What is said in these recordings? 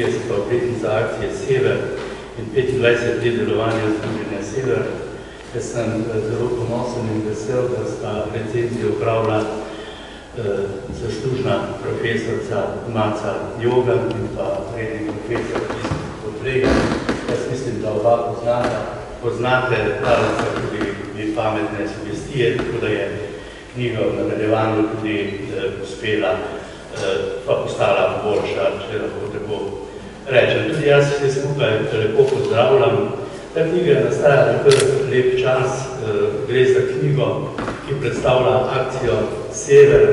30. obletnica akcije Sever in 25 let delovanja Združenja Sever. Jaz sem zelo ponosen in vesel, da sta recenzijo upravila zaslužna profesorca Maca Jogan in pa redni profesor Potrega. Jaz mislim, da oba poznate Daleca tudi pametne sugestije, tako da je knjiga v nadaljevanju tudi uspela pa postala boljša, če lahko tako rečem. Tudi jaz vse skupaj lepo pozdravljam. Ta knjiga je nastajala kar lep čas, gre za knjigo, ki predstavlja akcijo Sever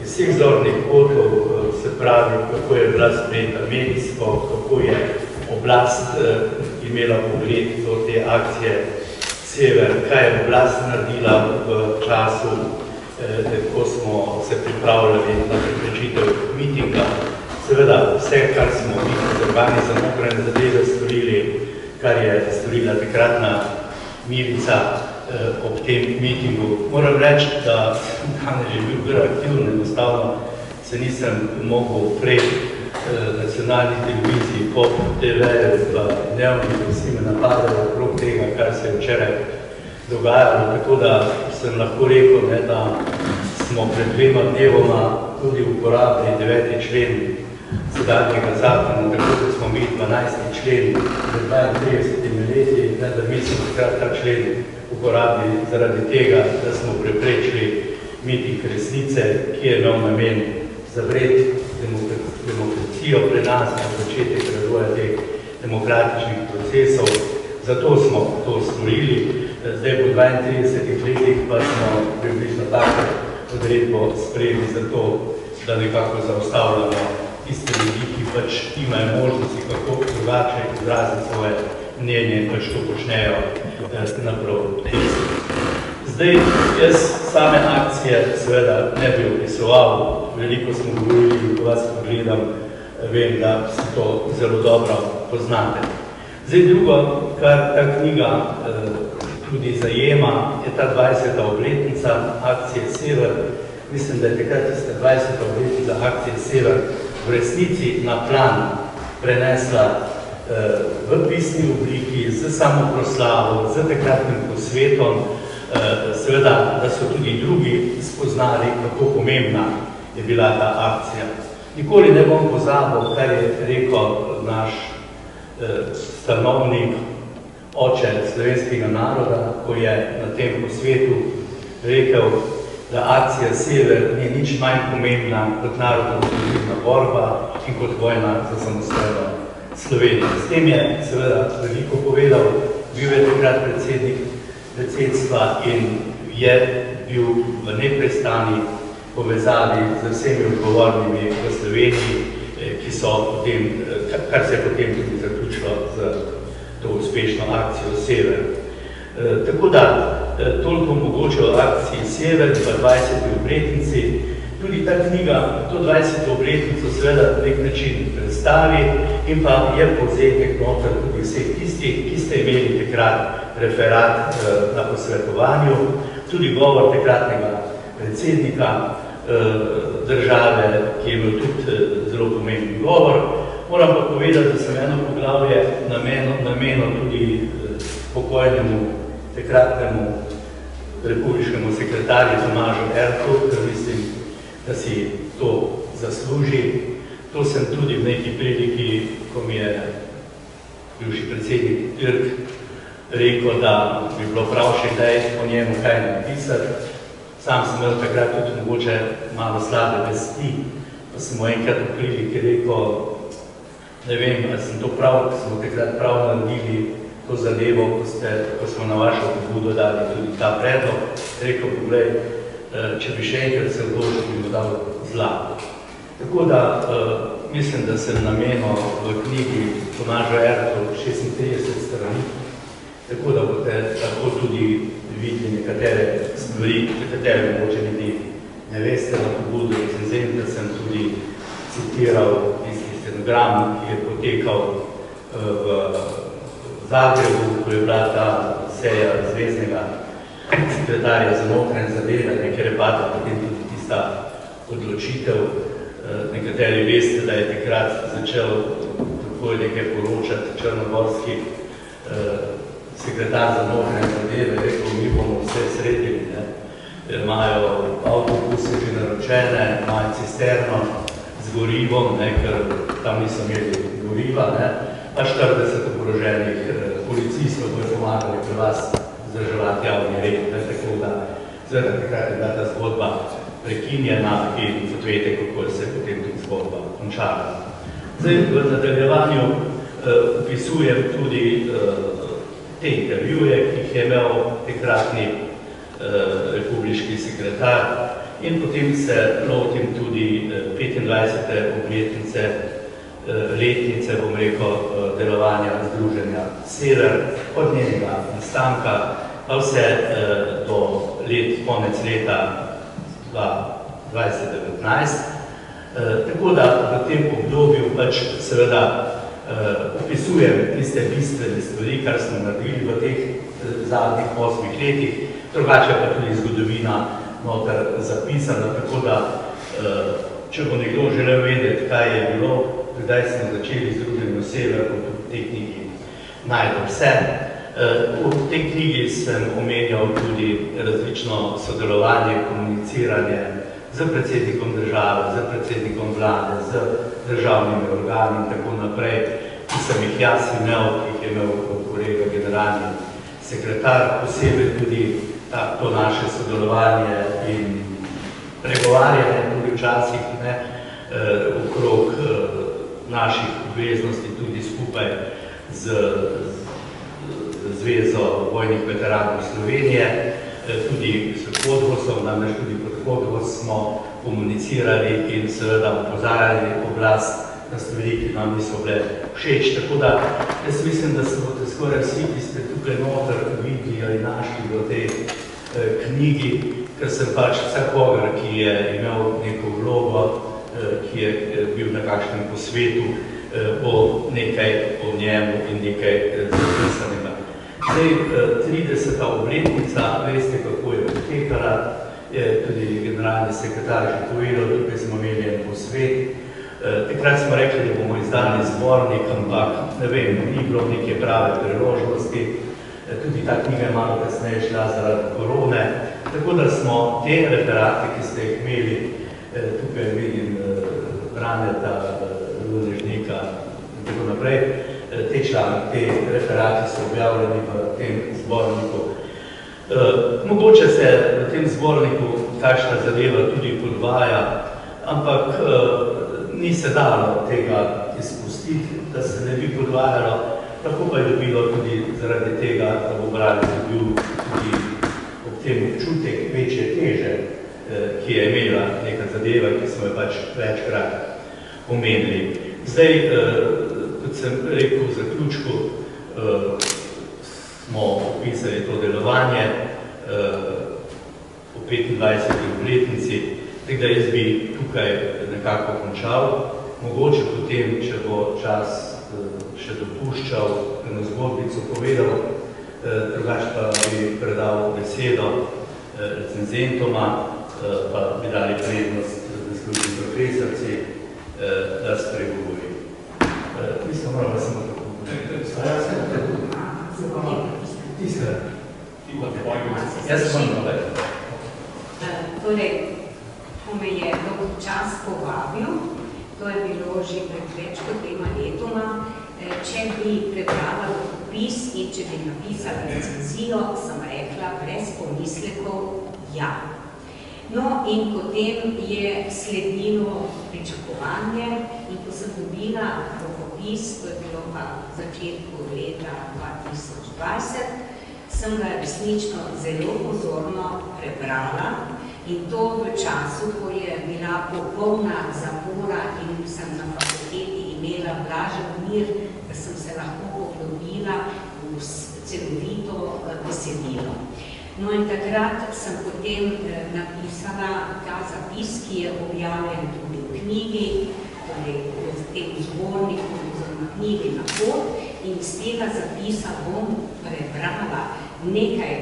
iz vseh zornih kotov, se pravi, kako je bila sprejeta medijsko, kako je oblast imela pogled do te akcije Sever, kaj je oblast naredila v času, ko smo se pripravljali na preprečitev mitinga. Seveda vse, kar smo mi z organi za notranje zadeve storili, kar je storila takratna Milica ob tem mitingu. Moram reči, da sem danes že bil bolj aktivno, enostavno se nisem mogel prej nacionalni televiziji, Pop TV-ju, pa dnevniku vsi me napadajo okrog tega, kar se je včeraj dogajalo, tako da sem lahko rekel, da smo pred 2 dnevoma tudi uporabili 9. člen sedanjega zakona, tako da smo mi 12. člen pred 32 leti, da mi smo takrat ta člen uporabili zaradi tega, da smo preprečili miting resnice, ki je imel namen zavreti demokracijo pri nas na začetek razvoja teh demokratičnih procesov. Zato smo to storili. Zdaj po 32 letih pa smo približno tako odredbo sprejeli za to, da nekako zaustavljamo tiste ljudi, ki pač imajo možnosti, kako drugače izraziti svoje mnenje in pač to počnejo naprav desno. Zdaj, jaz same akcije seveda ne bi opisoval, veliko smo govorili, ko vas pogledam, vem, da si to zelo dobro poznate. Zdaj drugo, kar ta knjiga tudi zajema, je ta 20. obletnica akcije Sever. Mislim, da je takrat tista 20. obletnica akcije Sever v resnici na plan prenesla v pisni obliki, z samoproslavo, z takratnim posvetom, seveda, da so tudi drugi spoznali, kako pomembna je bila ta akcija. Nikoli ne bom pozabil, kar je rekel naš stanovnik, oče slovenskega naroda, ko je na tem posvetu rekel, da akcija Sever ni nič manj pomembna kot narodno-osvobodilna borba in kot vojna za samostojno Slovenijo. S tem je seveda veliko povedal, bil je takrat predsednik predsedstva in je bil v neprestani povezavi z vsemi odgovornimi v Sloveniji, ki so potem, kar se je potem tudi zaključilo z to uspešno akcijo Sever. Tako da, toliko mogoče o akciji Sever v 20. obletnici. Tudi ta knjiga, to 20. obletnico seveda na nek način predstavi in pa je povzetek noter tudi vseh tistih, ki ste imeli takrat referat na posvetovanju, tudi govor takratnega predsednika države, ki je imel tudi zelo pomemben govor. Moram pa povedati, da sem eno poglavje namenil tudi pokojnemu takratnemu republiškemu sekretarju Tomažu Ertlu, ker mislim, da si to zasluži. To sem tudi v neki priliki, ko mi je bivši predsednik Türk rekel, da bi bilo prav še kdaj o njemu kaj napisati. Sam sem imel takrat tudi mogoče malo slabe vesti, pa sem mu enkrat v priliki rekel, ne vem, ali sem to prav, ko smo takrat prav naredili to zadevo, ko smo na vašo pobudo dali tudi ta predlog. Rekel, poglej, če bi še enkrat se odložil, bi mu dal zlato. Tako da mislim, da sem namenil v knjigi Tomaža Ertlu 36 strani, tako da boste lahko tudi videli nekatere stvari, nekatere mogoče ljudi ne veste na pobudo recenzenta, sem tudi citiral tisti stenogram, ki je potekal v Zagrebu, ko je bila ta seja zveznega sekretarja za notranje zadeve, ker je padla potem tudi tista odločitev. Nekateri veste, da je takrat začel takoj nekaj poročati, črnogorski sekretar za notranje zadeve, rekel, mi bomo vse sredili, imajo avtobuse že naročene, imajo cisterno z gorivom, ker tam niso imeli goriva, pa 40 oboroženih policistov bojo pomagali pri vas vzdrževati javni red, tako da seveda takrat je bila ta zgodba prekinjena in vete, kako se je potem tudi zgodba končala. Zdaj, v nadaljevanju opisujem tudi te intervjuje, ki jih je imel takratni republiški sekretar in potem se lotim tudi 25. obletnice, letnice, bom rekel, delovanja Združenja Sever, od njenega nastanka, pa vse do konec leta 2019. Tako da v tem obdobju pač seveda opisujem tiste bistvene stvari, kar smo naredili v teh zadnjih 8 letih, drugače pa tudi zgodovina noter zapisana, tako da če bo nekdo želel vedeti, kaj je bilo, kdaj smo začeli Združenju Sever, kot v tej knjigi najde vse. V tej knjigi sem omenjal tudi različno sodelovanje, komuniciranje z predsednikom države, z predsednikom vlade, z državnimi organi in tako naprej, ki sem jih jaz imel, ki jih je imel kolega generalni sekretar, posebej tudi to naše sodelovanje in pregovarjanje tudi včasih okrog naših obveznosti tudi skupaj z Zvezo vojnih veteranov Slovenije, tudi s Podgosom, namreč tudi pod Podgos smo komunicirali in seveda opozarjali oblast na stvari, ki nam niso bile všeč. Tako da jaz mislim, da se boste skoraj vsi, ki ste tukaj noter videli ali našli v tej knjigi, ker sem pač vsakogar, ki je imel neko vlogo, ki je bil na kakšnem posvetu, bo nekaj o njemu in nekaj zapisanega. Zdaj, 30. obletnica, veste, kako je potekala, je tudi generalni sekretar že povedal, tukaj smo imeli en posvet. Takrat smo rekli, da bomo izdali zbornik, ampak ne vem, ni bilo neke prave priložnosti. Tudi ta knjiga je malo kasneje šla zaradi korone. Tako da smo te referate, ki ste jih imeli, tukaj vidim Braneta, Lunežnika in tako naprej, te referati so objavljeni v tem zborniku. Mogoče se v tem zborniku kakšna zadeva tudi podvaja, ampak ni se dalo tega izpustiti, da se ne bi podvajalo, lahko pa je dobilo tudi zaradi tega, da bo bralec bil tudi ob tem občutek večje teže, ki je imela neka zadeva, ki smo jo pač večkrat omenili. Zdaj, kot sem rekel v zaključku, smo opisali to delovanje po 25. obletnici, tako da jaz bi tukaj nekako končal. Mogoče potem, če bo čas še dopuščal, eno zgodbico povedal, drugače pa bi predal besedo recenzentoma, pa bi dali prednost različni profesorci, da spregovori. Mislim, moramo samo tako. Jaz sem nove. Torej, ko me je dolg čas povabil, to je bilo že pred več kot 2 letoma, če bi prebrala opis in če bi napisala recenzijo, sem rekla brez pomislekov ja. No, in potem je sledilo pričakovanje in ko sem dobila opis, to je bilo pa v začetku leta 2020, sem ga resnično zelo pozorno prebrala in to v času, ko je bila popolna zapora in sem na fakulteti imela blažen mir, da sem se lahko poglobila v celovito besedilo. No in takrat sem potem napisala ta zapis, ki je objavljen tudi v knjigi, torej v tem zborniku oziroma knjigi Na pot, in iz tega zapisa bom prebrala nekaj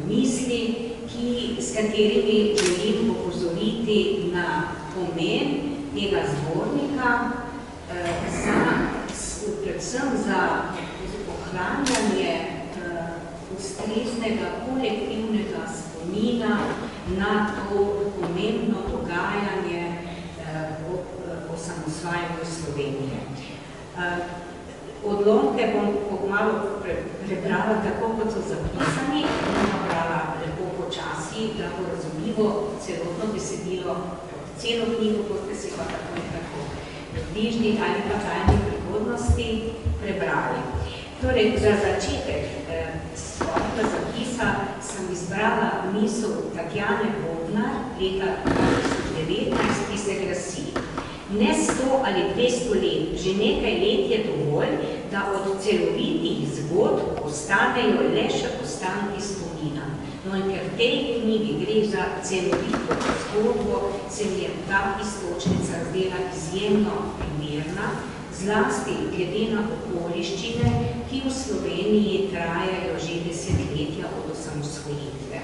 misli, s katerimi želim opozoriti na pomen tega zbornika za predvsem za ohranjanje ustreznega kolektivnega spomina na to pomembno dogajanje osamosvajanju Slovenije. Odlomke bom malo prebrala tako, kot so zapisani, bom brala lepo počasi, da bo razumljivo celotno besedilo, celo knjigo, boste si pa tako nekako bližnji ali pa tajni prihodnosti prebrali. Torej, za začetek svojega zapisa sem izbrala misel Tatjane Bobnar leta 2019, ki se glasi: ne 100 ali 200 let, že nekaj let je dovolj, da od celovitih zgodb ostanejo le še ostanki spomina. No in ker v tej knjigi gre za celovito zgodbo, se mi je ta istočnica zdela izjemno primerna, zlasti glede na okoliščine, ki v Sloveniji trajajo že desetletja od osamosvojitve.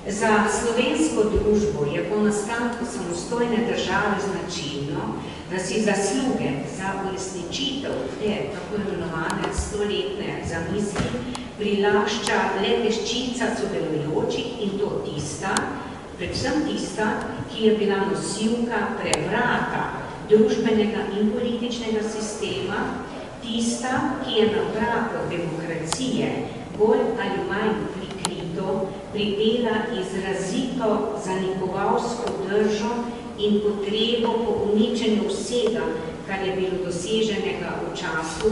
Za slovensko družbo je po nastanku samostojne države značilno, da si zasluge za uresničitev te tako imenovane 100-letne zamisli prilašča le peščica sodelujočih, in to tista, predvsem tista, ki je bila nosilka prevrata družbenega in političnega sistema, tista, ki je na pragu demokracije bolj ali manj prikrito pripela izrazito zanikovalsko držo in potrebo po uničenju vsega, kar je bilo doseženega v času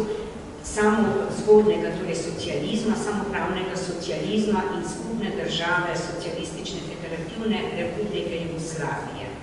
samozgodnega, torej socializma, samopravnega socializma in skupne države Socialistične federativne republike Jugoslavije.